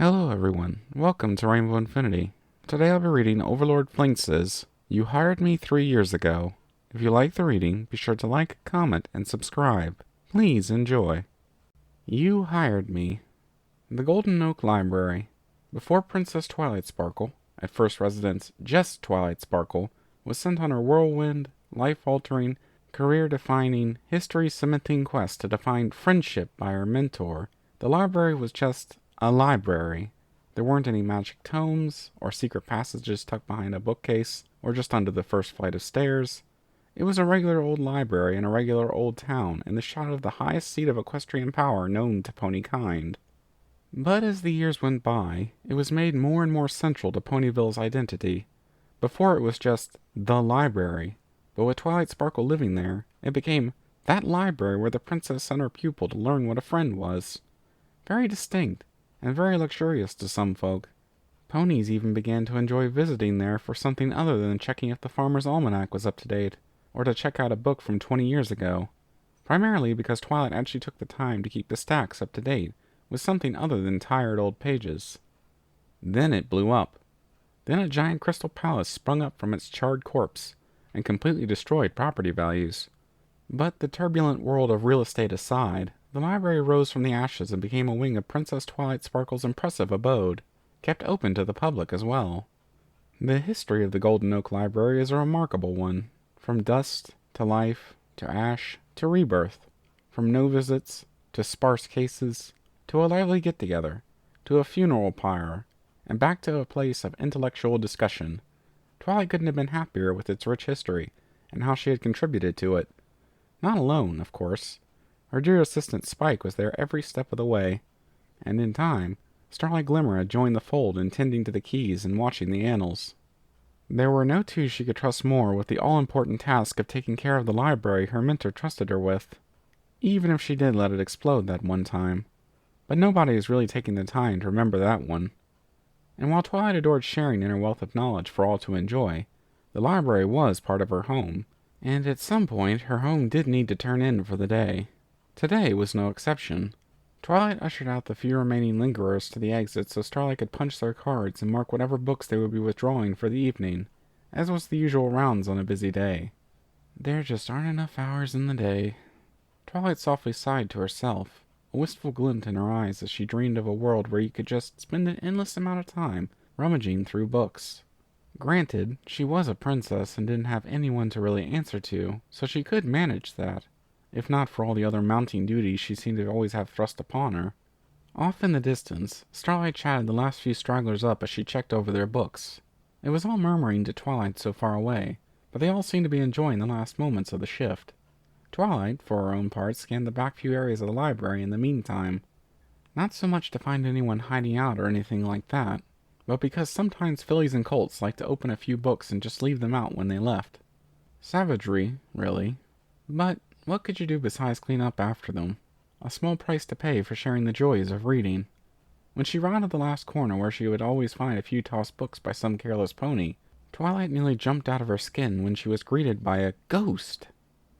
Hello everyone, welcome to Rainbow Infinity. Today I'll be reading overlord-flinx's You Hired Me 3 Years Ago. If you like the reading, be sure to like, comment, and subscribe. Please enjoy. You Hired Me. The Golden Oak Library. Before Princess Twilight Sparkle, at first residence just Twilight Sparkle, was sent on her whirlwind, life-altering, career-defining, history-cementing quest to define friendship by her mentor, the library was just a library. There weren't any magic tomes, or secret passages tucked behind a bookcase, or just under the first flight of stairs. It was a regular old library in a regular old town, in the shadow of the highest seat of equestrian power known to pony kind. But as the years went by, it was made more and more central to Ponyville's identity. Before it was just the library, but with Twilight Sparkle living there, it became that library where the princess sent her pupil to learn what a friend was. Very distinct, and very luxurious to some folk. Ponies even began to enjoy visiting there for something other than checking if the farmer's almanac was up to date, or to check out a book from 20 years ago. Primarily because Twilight actually took the time to keep the stacks up to date with something other than tired old pages. Then it blew up. Then a giant crystal palace sprung up from its charred corpse, and completely destroyed property values. But the turbulent world of real estate aside, the library rose from the ashes and became a wing of Princess Twilight Sparkle's impressive abode, kept open to the public as well. The history of the Golden Oak Library is a remarkable one, from dust to life to ash to rebirth, from no visits to sparse cases to a lively get-together to a funeral pyre, and back to a place of intellectual discussion. Twilight couldn't have been happier with its rich history and how she had contributed to it. Not alone, of course. Her dear assistant Spike was there every step of the way, and in time, Starlight Glimmer had joined the fold in tending to the keys and watching the annals. There were no two she could trust more with the all-important task of taking care of the library her mentor trusted her with, even if she did let it explode that one time. But nobody is really taking the time to remember that one. And while Twilight adored sharing in her wealth of knowledge for all to enjoy, the library was part of her home, and at some point her home did need to turn in for the day. Today was no exception. Twilight ushered out the few remaining lingerers to the exit so Starlight could punch their cards and mark whatever books they would be withdrawing for the evening, as was the usual rounds on a busy day. There just aren't enough hours in the day. Twilight softly sighed to herself, a wistful glint in her eyes as she dreamed of a world where you could just spend an endless amount of time rummaging through books. Granted, she was a princess and didn't have anyone to really answer to, so she could manage that, if not for all the other mounting duties she seemed to always have thrust upon her. Off in the distance, Starlight chatted the last few stragglers up as she checked over their books. It was all murmuring to Twilight so far away, but they all seemed to be enjoying the last moments of the shift. Twilight, for her own part, scanned the back few areas of the library in the meantime. Not so much to find anyone hiding out or anything like that, but because sometimes fillies and colts like to open a few books and just leave them out when they left. Savagery, really. But what could you do besides clean up after them? A small price to pay for sharing the joys of reading. When she rounded the last corner where she would always find a few tossed books by some careless pony, Twilight nearly jumped out of her skin when she was greeted by a ghost.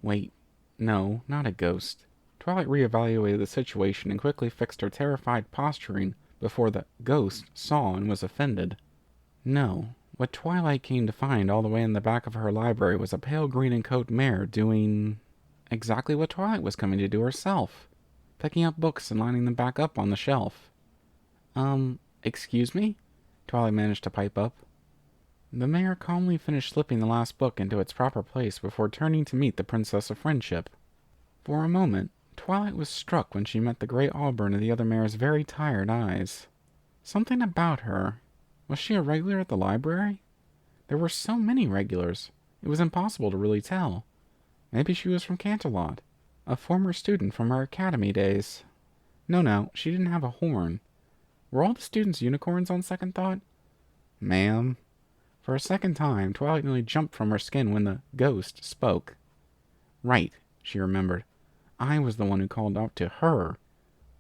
Wait, no, not a ghost. Twilight reevaluated the situation and quickly fixed her terrified posturing before the ghost saw and was offended. No, what Twilight came to find all the way in the back of her library was a pale green and coat mare doing exactly what Twilight was coming to do herself, picking up books and lining them back up on the shelf. Excuse me? Twilight managed to pipe up. The mare calmly finished slipping the last book into its proper place before turning to meet the Princess of Friendship. For a moment, Twilight was struck when she met the gray auburn of the other mare's very tired eyes. Something about her. Was she a regular at the library? There were so many regulars, it was impossible to really tell. Maybe she was from Canterlot, a former student from her academy days. No, she didn't have a horn. Were all the students unicorns on second thought? Ma'am. For a second time, Twilight nearly jumped from her skin when the ghost spoke. Right, she remembered. I was the one who called out to her.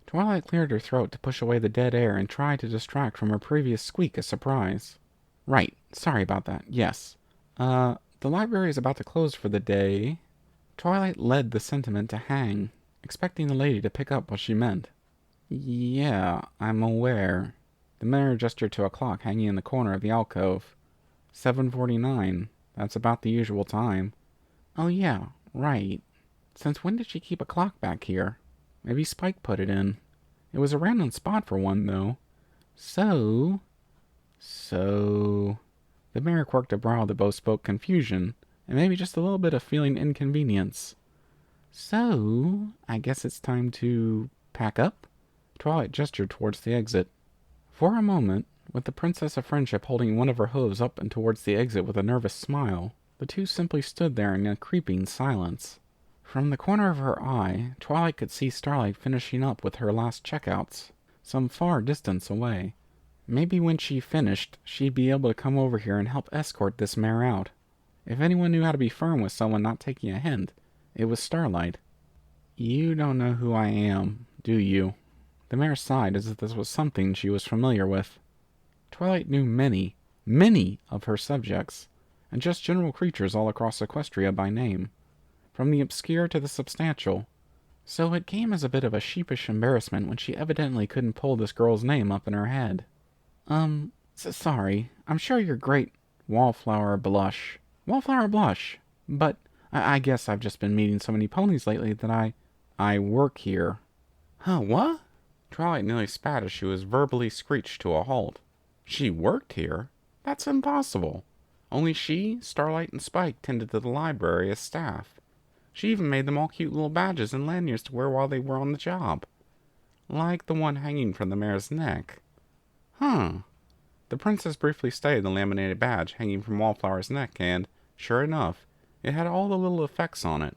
Twilight cleared her throat to push away the dead air and tried to distract from her previous squeak of surprise. Right, sorry about that, yes. The library is about to close for the day. Twilight led the sentiment to hang, expecting the lady to pick up what she meant. Yeah, I'm aware. The mayor gestured to a clock hanging in the corner of the alcove. 7:49. That's about the usual time. Oh yeah, right. Since when did she keep a clock back here? Maybe Spike put it in. It was a random spot for one, though. So... The mayor quirked a brow that both spoke confusion, and maybe just a little bit of feeling inconvenience. So, I guess it's time to pack up? Twilight gestured towards the exit. For a moment, with the Princess of Friendship holding one of her hooves up and towards the exit with a nervous smile, the two simply stood there in a creeping silence. From the corner of her eye, Twilight could see Starlight finishing up with her last checkouts, some far distance away. Maybe when she finished, she'd be able to come over here and help escort this mare out. If anyone knew how to be firm with someone not taking a hint, it was Starlight. You don't know who I am, do you? The mare sighed as if this was something she was familiar with. Twilight knew many, many of her subjects, and just general creatures all across Equestria by name, from the obscure to the substantial, so it came as a bit of a sheepish embarrassment when she evidently couldn't pull this girl's name up in her head. Sorry, I'm sure you're great, Wallflower Blush. Wallflower Blush, but I guess I've just been meeting so many ponies lately that I work here. Huh, what? Twilight nearly spat as she was verbally screeched to a halt. She worked here? That's impossible. Only she, Starlight, and Spike tended to the library as staff. She even made them all cute little badges and lanyards to wear while they were on the job. Like the one hanging from the mare's neck. Huh. The princess briefly studied the laminated badge hanging from Wallflower's neck, and, sure enough, it had all the little effects on it.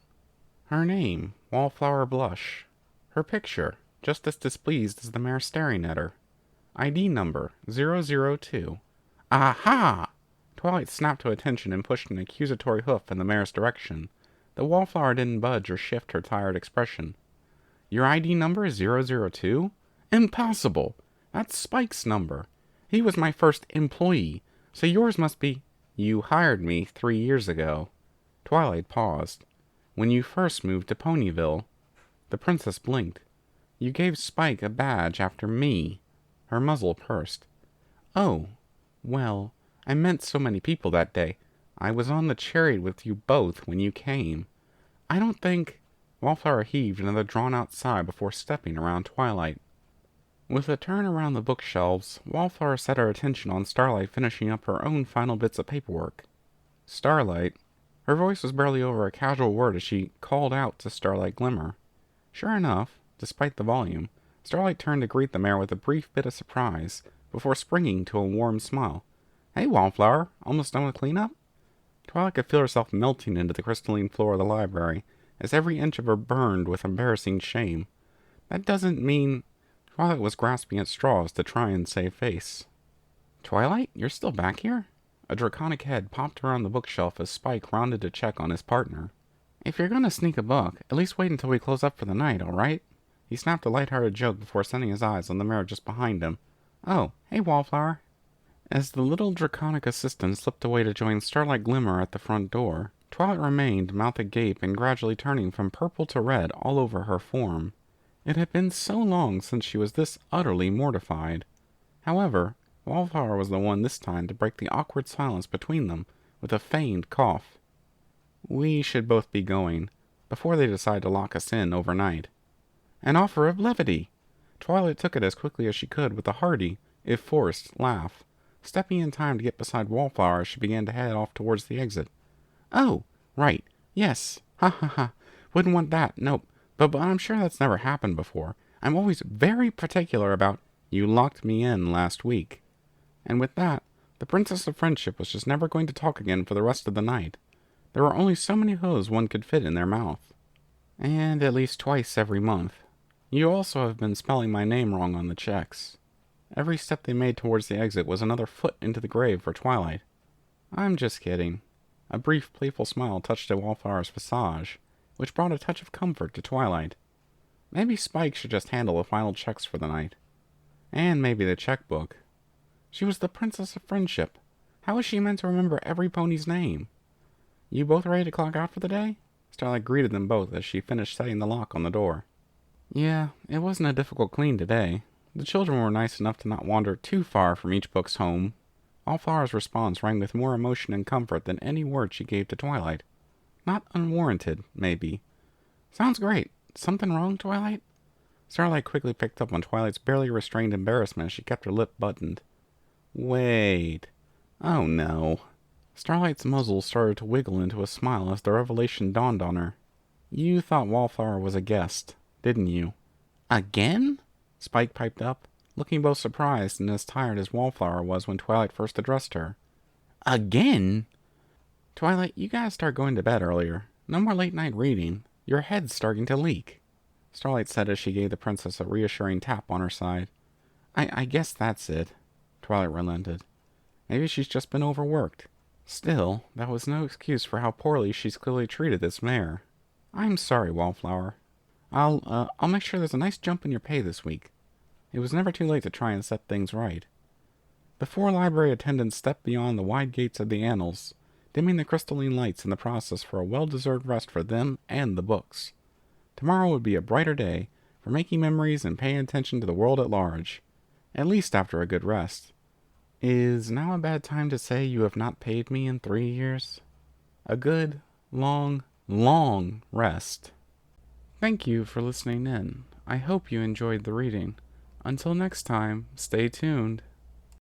Her name, Wallflower Blush. Her picture, just as displeased as the mare staring at her. ID number, 002. Aha! Twilight snapped to attention and pushed an accusatory hoof in the mare's direction. The Wallflower didn't budge or shift her tired expression. Your ID number is 002? Impossible! That's Spike's number. He was my first employee, so yours must be... You hired me 3 years ago. Twilight paused. When you first moved to Ponyville. The princess blinked. You gave Spike a badge after me. Her muzzle pursed. Oh, well, I met so many people that day. I was on the chariot with you both when you came. I don't think... Wallflower heaved another drawn-out sigh before stepping around Twilight. With a turn around the bookshelves, Wallflower set her attention on Starlight finishing up her own final bits of paperwork. Starlight. Her voice was barely over a casual word as she called out to Starlight Glimmer. Sure enough, despite the volume, Starlight turned to greet the mare with a brief bit of surprise, before springing to a warm smile. Hey, Wallflower, almost done with cleanup? Twilight could feel herself melting into the crystalline floor of the library, as every inch of her burned with embarrassing shame. That doesn't mean... Twilight was grasping at straws to try and save face. Twilight, you're still back here? A draconic head popped around the bookshelf as Spike rounded to check on his partner. If you're gonna sneak a book, at least wait until we close up for the night, alright? He snapped a light-hearted joke before sending his eyes on the mirror just behind him. Oh, hey, Wallflower. As the little draconic assistant slipped away to join Starlight Glimmer at the front door, Twilight remained, mouth agape and gradually turning from purple to red all over her form. It had been so long since she was this utterly mortified. However, Wallflower was the one this time to break the awkward silence between them with a feigned cough. We should both be going, before they decide to lock us in overnight. An offer of levity! Twilight took it as quickly as she could with a hearty, if forced, laugh, stepping in time to get beside Wallflower as she began to head off towards the exit. Oh, right, yes, ha ha ha, wouldn't want that, nope. But I'm sure that's never happened before. I'm always very particular about, you locked me in last week. And with that, the Princess of Friendship was just never going to talk again for the rest of the night. There were only so many hooves one could fit in their mouth. And at least twice every month. You also have been spelling my name wrong on the checks. Every step they made towards the exit was another foot into the grave for Twilight. I'm just kidding. A brief, playful smile touched at Wallflower's visage, which brought a touch of comfort to Twilight. Maybe Spike should just handle the final checks for the night. And maybe the checkbook. She was the Princess of Friendship. How was she meant to remember every pony's name? You both ready to clock out for the day? Starlight greeted them both as she finished setting the lock on the door. Yeah, it wasn't a difficult clean today. The children were nice enough to not wander too far from each book's home. Wallflower's response rang with more emotion and comfort than any word she gave to Twilight. Not unwarranted, maybe. Sounds great. Something wrong, Twilight? Starlight quickly picked up on Twilight's barely restrained embarrassment as she kept her lip buttoned. Wait. Oh no. Starlight's muzzle started to wiggle into a smile as the revelation dawned on her. You thought Wallflower was a guest, didn't you? Again? Spike piped up, looking both surprised and as tired as Wallflower was when Twilight first addressed her. Again? Twilight, you gotta start going to bed earlier. No more late-night reading. Your head's starting to leak, Starlight said as she gave the princess a reassuring tap on her side. I guess that's it, Twilight relented. Maybe she's just been overworked. Still, that was no excuse for how poorly she's clearly treated this mare. I'm sorry, Wallflower. I'll make sure there's a nice jump in your pay this week. It was never too late to try and set things right. The 4 library attendants stepped beyond the wide gates of the annals, dimming the crystalline lights in the process for a well-deserved rest for them and the books. Tomorrow would be a brighter day for making memories and paying attention to the world at large, at least after a good rest. Is now a bad time to say you have not paid me in 3 years? A good, long, long rest. Thank you for listening in. I hope you enjoyed the reading. Until next time, stay tuned.